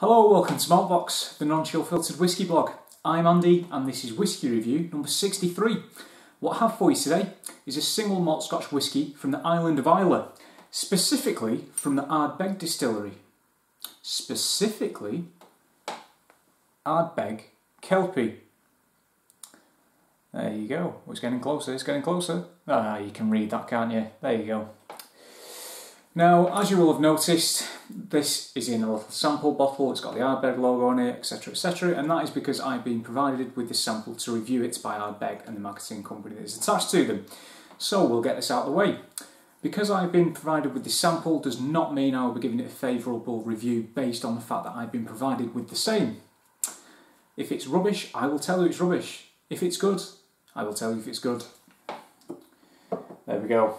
Hello, welcome to Maltbox, the non-chill filtered whisky blog. I'm Andy and this is Whisky Review number 63. What I have for you today is a single malt Scotch whisky from the island of Islay, specifically from the Ardbeg distillery. Specifically, Ardbeg Kelpie. There you go. Oh, it's getting closer, it's getting closer. Ah, you can read that, can't you? There you go. Now, as you will have noticed, this is in a little sample bottle. It's got the Ardbeg logo on it, etc, etc, and that is because I've been provided with this sample to review it by Ardbeg and the marketing company that is attached to them. So we'll get this out of the way. Because I've been provided with this sample does not mean I will be giving it a favourable review based on the fact that I've been provided with the same. If it's rubbish, I will tell you it's rubbish. If it's good, I will tell you if it's good. There we go.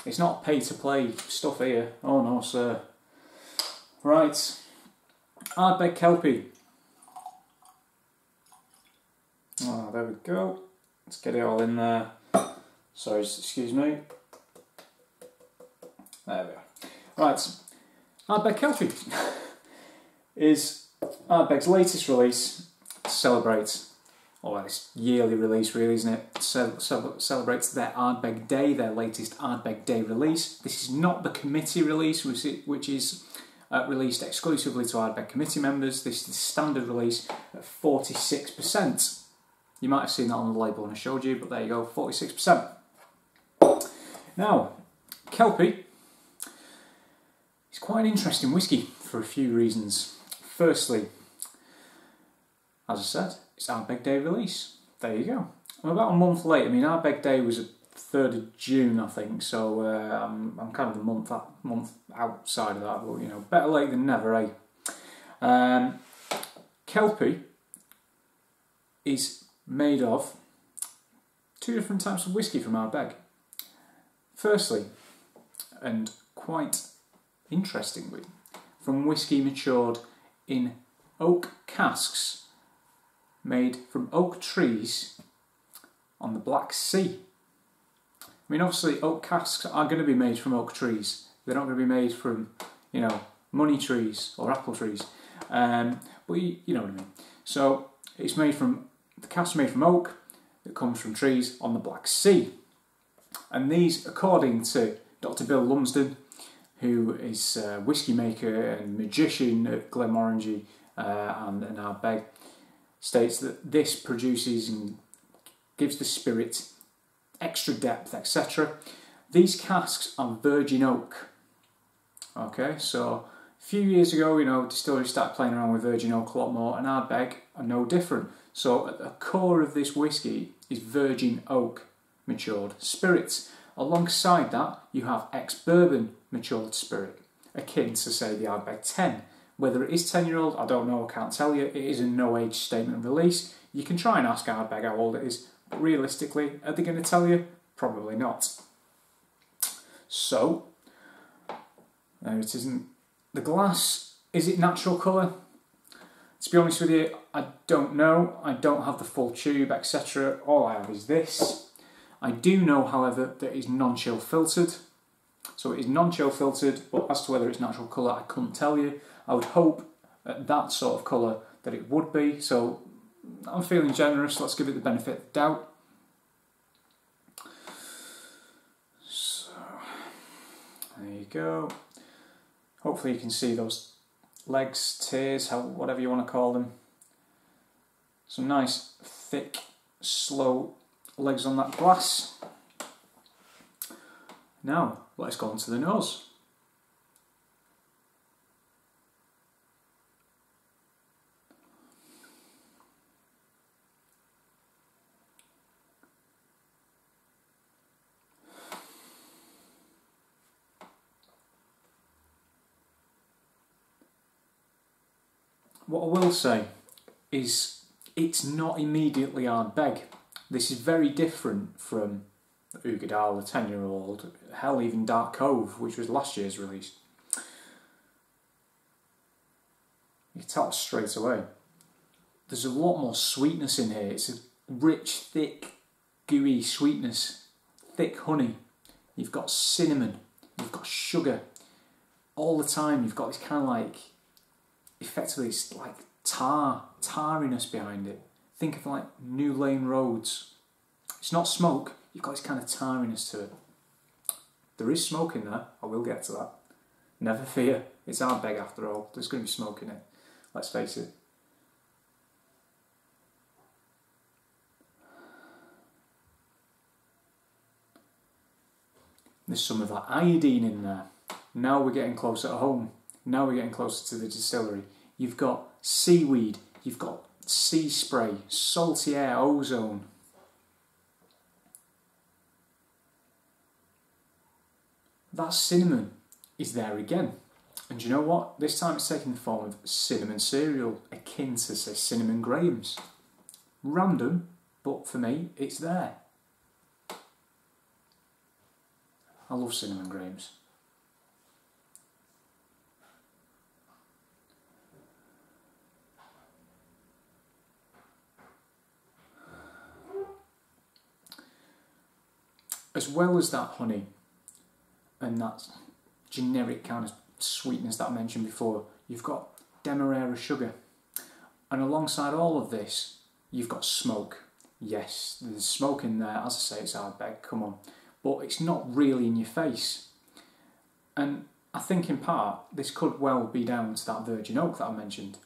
It's not pay-to-play stuff here. Oh no, sir. Right. Ardbeg Kelpie. Oh, there we go. Let's get it all in there. Sorry, excuse me. There we are. Right. Ardbeg Kelpie is Ardbeg's latest release to celebrate, or this yearly release really, isn't it? Celebrates their Ardbeg Day, their latest Ardbeg Day release. This is not the committee release, which is released exclusively to Ardbeg committee members. This is the standard release at 46%. You might have seen that on the label when I showed you, but there you go, 46%. Now, Kelpie is quite an interesting whisky for a few reasons. Firstly, as I said, it's Ardbeg Day release. There you go. I'm about a month late. I mean, Ardbeg Day was the 3rd of June, I think, so I'm kind of a month outside of that, but you know, better late than never, eh? Kelpie is made of two different types of whisky from Ardbeg. Firstly, and quite interestingly, from whisky matured in oak casks made from oak trees on the Black Sea. I mean, obviously oak casks are going to be made from oak trees. They're not going to be made from, you know, money trees or apple trees. But you know what I mean. So it's made from, the cask's made from oak that comes from trees on the Black Sea. And these, according to Dr. Bill Lumsden, who is a whisky maker and magician at Glenmorangie and Ardbeg, states that this produces and gives the spirit extra depth, etc. These casks are virgin oak. Okay, so a few years ago, you know, distilleries started playing around with virgin oak a lot more, and Ardbeg are no different. So at the core of this whisky is virgin oak matured spirits. Alongside that, you have ex-bourbon matured spirit, akin to, say, the Ardbeg 10. Whether it is 10-year-old, I don't know, I can't tell you. It is a no-age statement release. You can try and ask Ardbeg how old it is, but realistically, are they going to tell you? Probably not. So, there it isn't. The glass, is it natural colour? To be honest with you, I don't know. I don't have the full tube, etc. All I have is this. I do know, however, that it is non-chill filtered. So it is non-chill filtered, but as to whether it's natural colour, I couldn't tell you. I would hope at that sort of colour that it would be, so I'm feeling generous. Let's give it the benefit of the doubt. So, there you go. Hopefully you can see those legs, tears, whatever you want to call them. Some nice, thick, slow legs on that glass. Now, let's go on to the nose. What I will say is it's not immediately Ardbeg. This is very different from Ugadal, the 10-year-old, hell, even Dark Cove, which was last year's release. You can tell straight away. There's a lot more sweetness in here. It's a rich, thick, gooey sweetness. Thick honey. You've got cinnamon. You've got sugar. All the time you've got this kind of like effectively it's like tarriness behind it. Think of like New Lane roads. It's not smoke, you've got this kind of tarriness to it. There is smoke in there, I will get to that. Never fear, it's Ardbeg after all, there's going to be smoke in it, let's face it. There's some of that iodine in there. Now we're getting closer to home. Now we're getting closer to the distillery. You've got seaweed, you've got sea spray, salty air, ozone. That cinnamon is there again. And you know what? This time it's taking the form of cinnamon cereal, akin to, say, cinnamon grahams. Random, but for me, it's there. I love cinnamon grahams. As well as that honey and that generic kind of sweetness that I mentioned before, you've got demerara sugar. And alongside all of this, you've got smoke. Yes, there's smoke in there. As I say, it's Ardbeg, come on. But it's not really in your face. And I think in part, this could well be down to that virgin oak that I mentioned.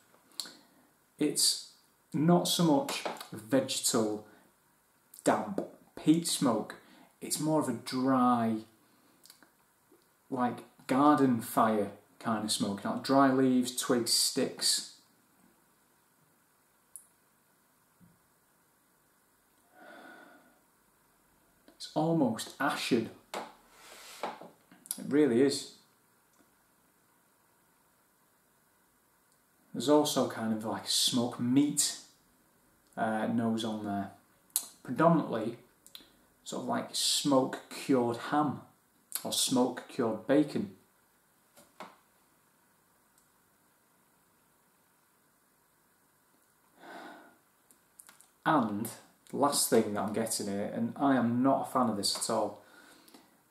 It's not so much vegetal, damp, peat smoke. It's more of a dry, like garden fire kind of smoke. Like dry leaves, twigs, sticks. It's almost ashen. It really is. There's also kind of like smoked meat nose on there. Predominantly sort of like smoke cured ham or smoke cured bacon. And last thing that I'm getting here, and I am not a fan of this at all.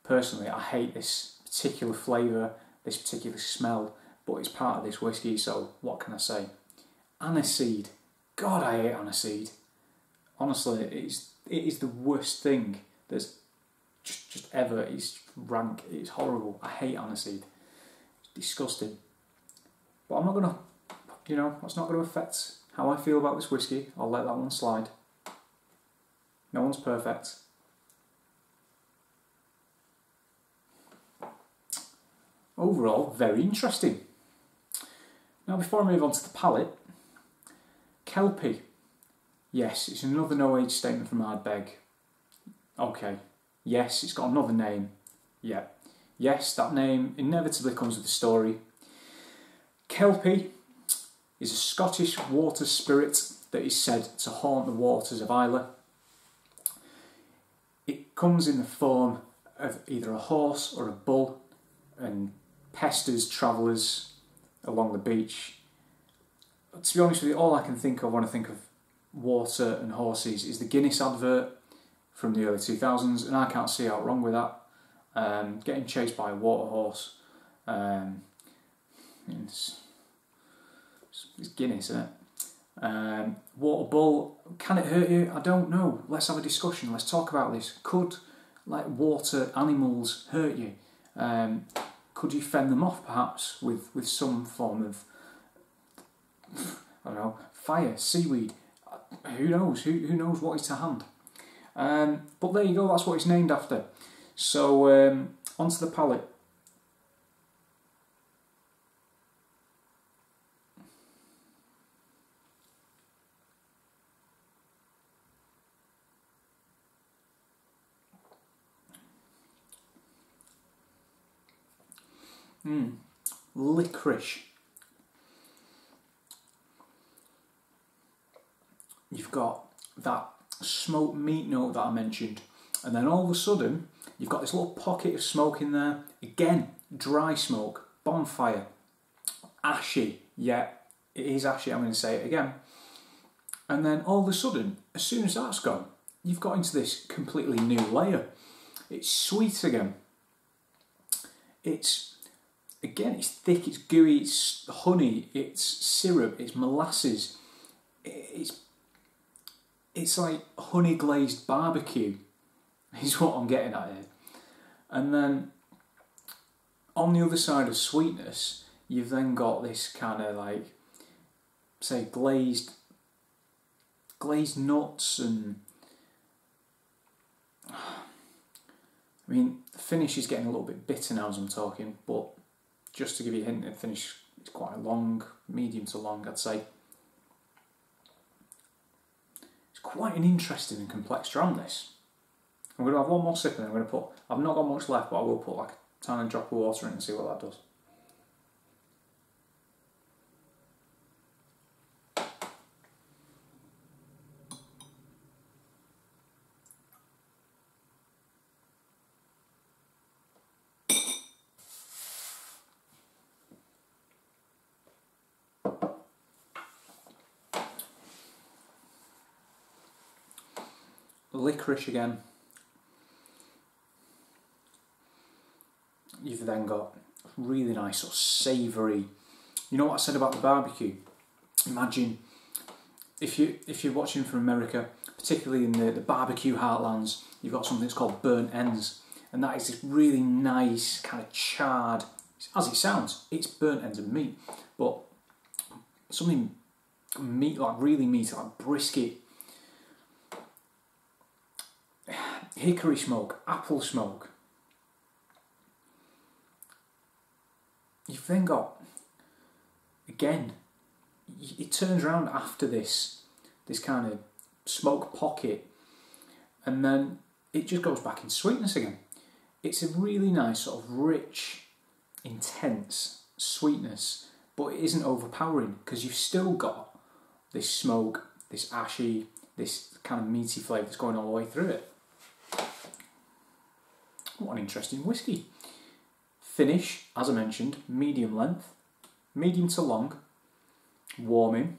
Personally, I hate this particular flavour, this particular smell, but it's part of this whiskey, so what can I say? Aniseed. God, I hate aniseed. Honestly, it is the worst thing there's just ever. It's rank, it's horrible. I hate aniseed. It's disgusting. But I'm not going to, you know, that's not going to affect how I feel about this whiskey. I'll let that one slide. No one's perfect. Overall, very interesting. Now, before I move on to the palate, Kelpie. Yes, it's another no-age statement from Ardbeg. Okay. Yes, it's got another name. Yeah. Yes, that name inevitably comes with a story. Kelpie is a Scottish water spirit that is said to haunt the waters of Islay. It comes in the form of either a horse or a bull and pesters travellers along the beach. To be honest with you, all I can think of when I think of water and horses is the Guinness advert from the early 2000s, and I can't see out wrong with that. Getting chased by a water horse. It's Guinness, isn't it? Water bull, can it hurt you? I don't know. Let's have a discussion. Let's talk about this. Could like water animals hurt you? Could you fend them off perhaps with some form of, I don't know, fire, seaweed? Who knows? Who knows what is to hand? But there you go. That's what it's named after. So onto the palate. Licorice. You've got that smoked meat note that I mentioned, and then all of a sudden you've got this little pocket of smoke in there. Again, dry smoke, bonfire, ashy. Yeah, it is ashy. I'm going to say it again. And then all of a sudden, as soon as that's gone, you've got into this completely new layer. It's sweet again. It's again, it's thick, it's gooey, it's honey, it's syrup, it's molasses. It's like honey glazed barbecue, is what I'm getting at here. And then on the other side of sweetness, you've then got this kind of like, say, glazed nuts, and I mean, the finish is getting a little bit bitter now as I'm talking, but just to give you a hint, the finish is quite long, medium to long, I'd say. It's quite an interesting and complex dram, this. I'm going to have one more sip and I'm going to put, I've not got much left, but I will put like a tiny drop of water in and see what that does. Licorice again. You've then got really nice sort of savoury. You know what I said about the barbecue? Imagine if you're watching from America, particularly in the barbecue heartlands, you've got something that's called burnt ends, and that is this really nice kind of charred, as it sounds, it's burnt ends of meat, but something meat, like really meaty, like brisket. Hickory smoke, apple smoke. You've then got, again, it turns around after this kind of smoke pocket, and then it just goes back in sweetness again. It's a really nice sort of rich, intense sweetness, but it isn't overpowering because you've still got this smoke, this ashy, this kind of meaty flavour that's going all the way through it. What an interesting whiskey. Finish, as I mentioned, medium length, medium to long, warming,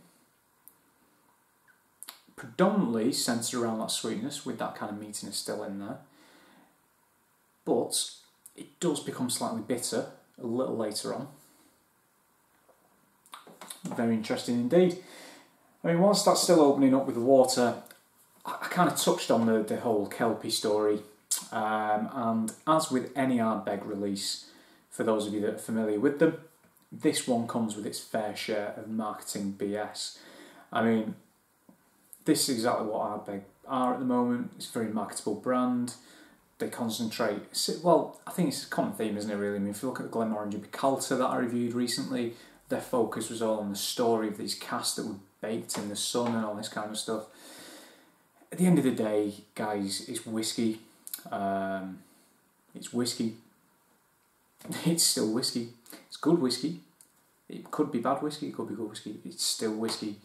predominantly centred around that sweetness with that kind of meatiness still in there, but it does become slightly bitter a little later on. Very interesting indeed. I mean, whilst that's still opening up with the water, I kind of touched on the whole Kelpie story. And as with any Ardbeg release, for those of you that are familiar with them, this one comes with its fair share of marketing BS. I mean, this is exactly what Ardbeg are at the moment. It's a very marketable brand. They concentrate, well, I think it's a common theme, isn't it, really? I mean, if you look at the Glenmorangie Calta that I reviewed recently, their focus was all on the story of these casks that were baked in the sun and all this kind of stuff. At the end of the day, guys, it's whiskey. It's whiskey. It's still whiskey. It's good whiskey. It could be bad whiskey, it could be good whiskey. It's still whiskey.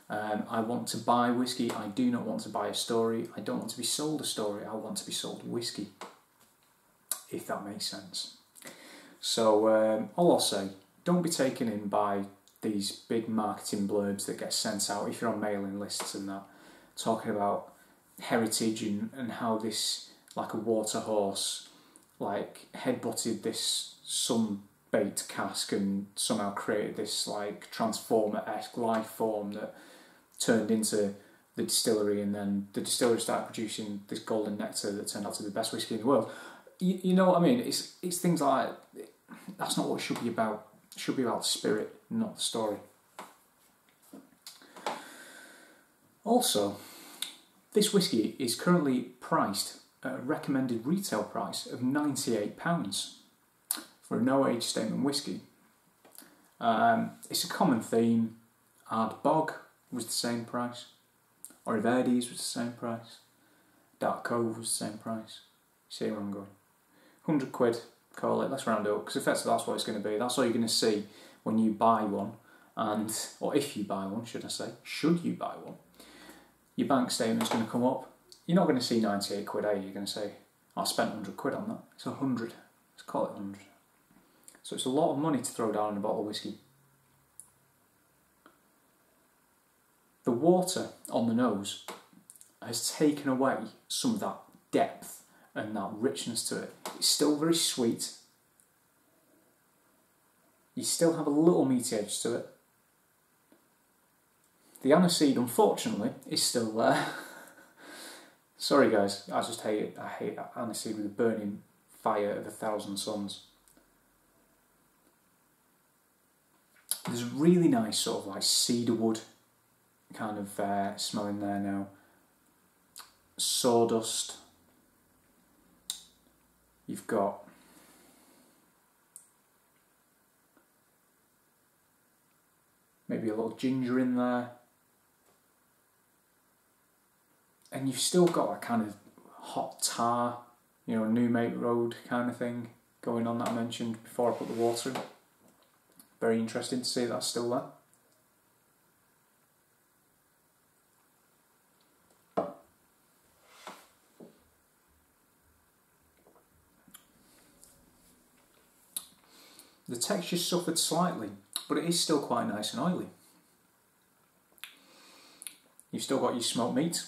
I want to buy whiskey. I do not want to buy a story. I don't want to be sold a story. I want to be sold whiskey, if that makes sense. So all I'll say, don't be taken in by these big marketing blurbs that get sent out if you're on mailing lists and that, talking about heritage and how this, like a water horse, like headbutted this sun-baked cask and somehow created this like transformer-esque life form that turned into the distillery, and then the distillery started producing this golden nectar that turned out to be the best whiskey in the world. You know what I mean? It's things like that. That's not what it should be about. It should be about the spirit, not the story. Also, this whiskey is currently priced at a recommended retail price of £98 for a no-age statement whiskey. It's a common theme. Ardbeg was the same price. Oriverdes was the same price. Dark Cove was the same price. See where I'm going. 100 quid, call it, let's round it up, because effectively that's what it's going to be. That's all you're going to see when you buy one, or if you buy one, should I say, should you buy one. Your bank statement's going to come up. You're not going to see 98 quid, are you? You're going to say, I spent 100 quid on that. It's 100. Let's call it 100. So it's a lot of money to throw down in a bottle of whiskey. The water on the nose has taken away some of that depth and that richness to it. It's still very sweet. You still have a little meaty edge to it. The aniseed, unfortunately, is still there. Sorry guys, I just hate it. I hate that aniseed with a burning fire of 1,000 suns. There's a really nice sort of like cedarwood kind of smell in there now. Sawdust. You've got maybe a little ginger in there. And you've still got that kind of hot tar, you know, New Make Road kind of thing going on that I mentioned before I put the water in. Very interesting to see that's still there. The texture suffered slightly, but it is still quite nice and oily. You've still got your smoked meat,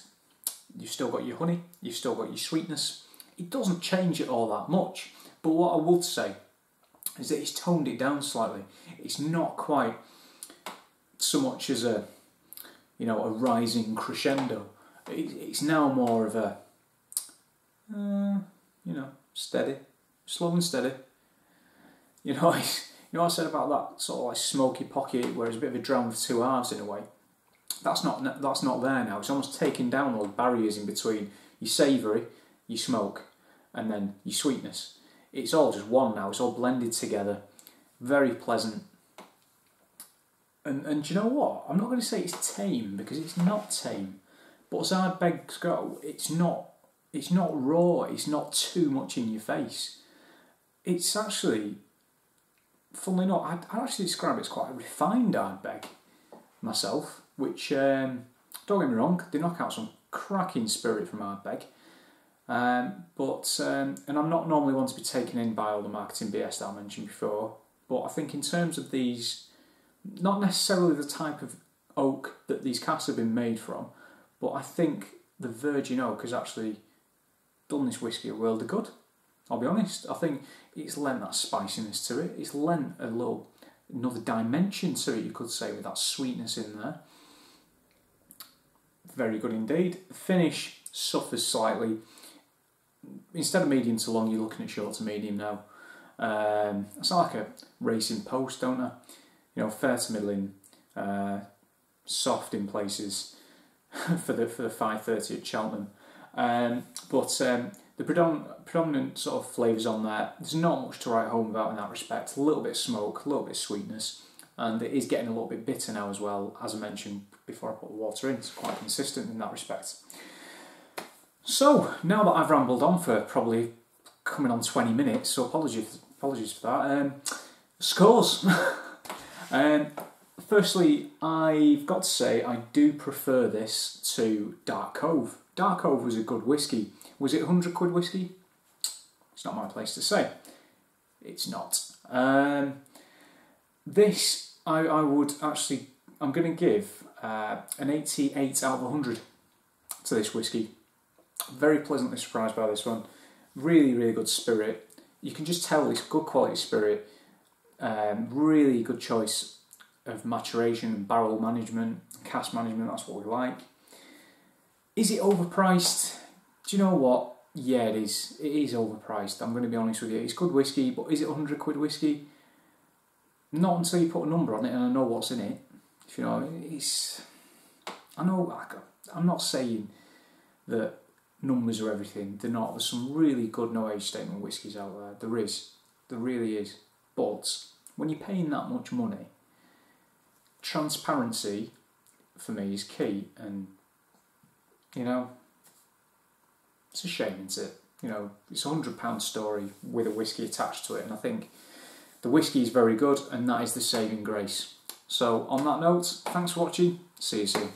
you've still got your honey, you've still got your sweetness. It doesn't change it all that much, but what I would say is that it's toned it down slightly. It's not quite so much as a, you know, a rising crescendo. It's now more of a, you know, steady, slow and steady. You know, you know what I said about that sort of like smoky pocket where it's a bit of a dram with two halves in a way. That's not there now. It's almost taking down all the barriers in between your savoury, your smoke, and then your sweetness. It's all just one now. It's all blended together. Very pleasant. And do you know what? I'm not going to say it's tame because it's not tame. But as Ardbegs go, it's not raw. It's not too much in your face. It's actually, funnily enough, I'd actually describe it as quite a refined Ardbeg myself. Which, don't get me wrong, they knock out some cracking spirit from Ardbeg. And I'm not normally one to be taken in by all the marketing BS that I mentioned before, but I think in terms of these, not necessarily the type of oak that these casks have been made from, but I think the virgin oak has actually done this whisky a world of good. I'll be honest. I think it's lent that spiciness to it. It's lent another dimension to it, you could say, with that sweetness in there. Very good indeed. The finish suffers slightly. Instead of medium to long, you're looking at short to medium now. It's like a racing post, don't I? You know, fair to middling, soft in places for the 530 at Cheltenham. But the predominant sort of flavours on there, there's not much to write home about in that respect. A little bit of smoke, a little bit of sweetness, and it is getting a little bit bitter now as well, as I mentioned before I put the water in. It's quite consistent in that respect. So, now that I've rambled on for probably coming on 20 minutes, so apologies for that. Scores! Firstly, I've got to say I do prefer this to Dark Cove. Dark Cove was a good whisky. Was it £100 whisky? It's not my place to say. It's not. This, I would actually, I'm going to give an 88 out of 100 to this whisky. Very pleasantly surprised by this one. Really, really good spirit. You can just tell it's good quality spirit. Really good choice of maturation and barrel management, cask management, that's what we like. Is it overpriced? Do you know what? Yeah, it is. It is overpriced. I'm going to be honest with you. It's good whiskey, but is it £100 whiskey? Not until you put a number on it and I know what's in it. You know, it's. I know. I'm not saying that numbers are everything. They're not. There's some really good no age statement whiskies out there. There is. There really is. But when you're paying that much money, transparency for me is key, and you know, it's a shame, isn't it? You know, it's a £100 story with a whiskey attached to it, and I think the whiskey is very good, and that is the saving grace. So on that note, thanks for watching. See you soon.